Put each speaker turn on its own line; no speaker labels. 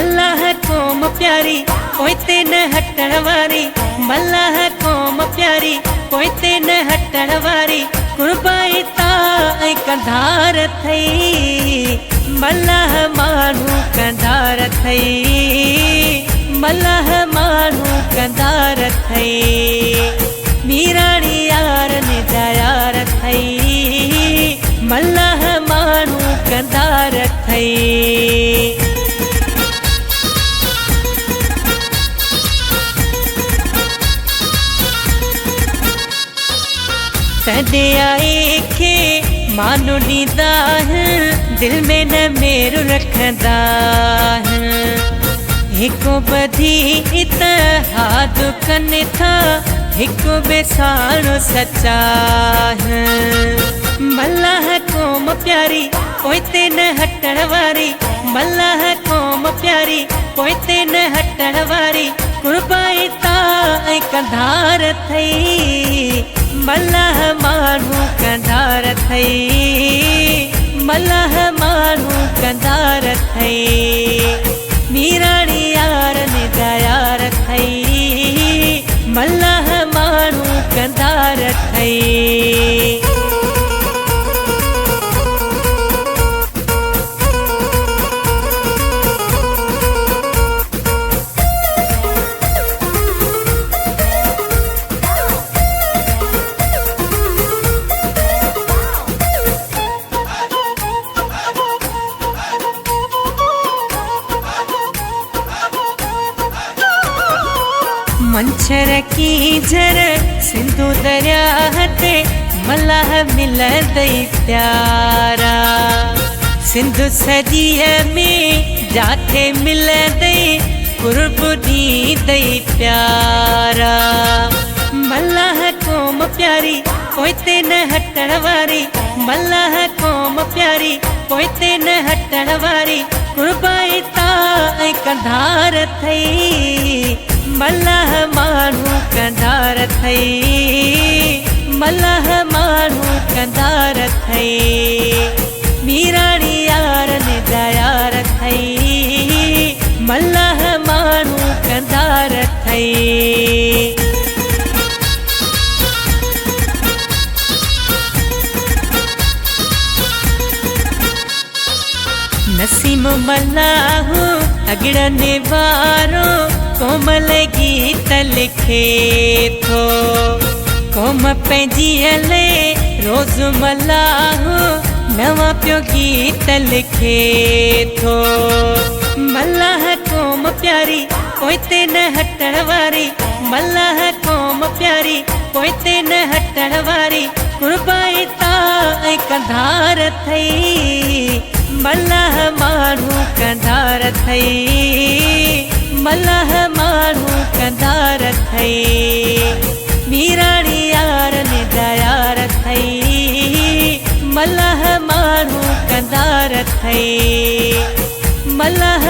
मल्लाह क़ौम प्यारी कोई ते न हटण वारी, मल्लाह क़ौम प्यारी कोई ते न हटण वारी, कुर्बाई ताई कंधार थई, मल्लाह मानू कंधार थई, मल्लाह मानू कंधार थई, मीराणी यार निजा यार थई, मल्लाह मानू कंधार थई। तॾे आई खे मानो ॾींदा दिल में न मेरो रखंदा, हिको ॿधी इतिहाद कनि था, हिको बेसाणो सच्चा, मल्लाह क़ौम प्यारी कोई ते न हटण वारी, मल्लाह क़ौम प्यारी कोई ते न हटण वारी, कुर्बाई ताई कंधार थई, मल्लाह मानू कंधार थई, मल्लाह मानू कंधार थई, मीराणी यार निजा यार थई, मल्लाह मानू कंधार थई। मंछर की झर सिंधु दरिया ते, मल्लाह मिलंदई प्यारा, सिंधु सजीअ में जाते मिलंदई, कुर्ब ॾींदई प्यारा, मल्लाह क़ौम प्यारी कोई ते न हटण वारी, मल्लाह क़ौम प्यारी कोई ते न हटण वारी, कुर्बाई ताई कंधार थई, मल्लाह मानू कंधार थई, मल्लाह मानू कंधार थई, मीराणी यार निजा यार थई, मल्लाह मानू कंधार थई। नसीम मल्लाह अगड़ने वारो कोमल गीत लिखे थो, क़ौम पंहिंजी हले रोज़ मल्लाह नवा पियो गीत लिखे थो, मल्लाह क़ौम प्यारी कोई ते न हटण वारी, मल्लाह क़ौम प्यारी कोई ते न हटण वारी, कुर्बाई ताई कंधार थई, मल्लाह मानू कंधार थई, मल्लाह मानू कंधार थई, मीराणी यार निजा यार थई, मल्लाह मानू कंधार थई, मल्लाह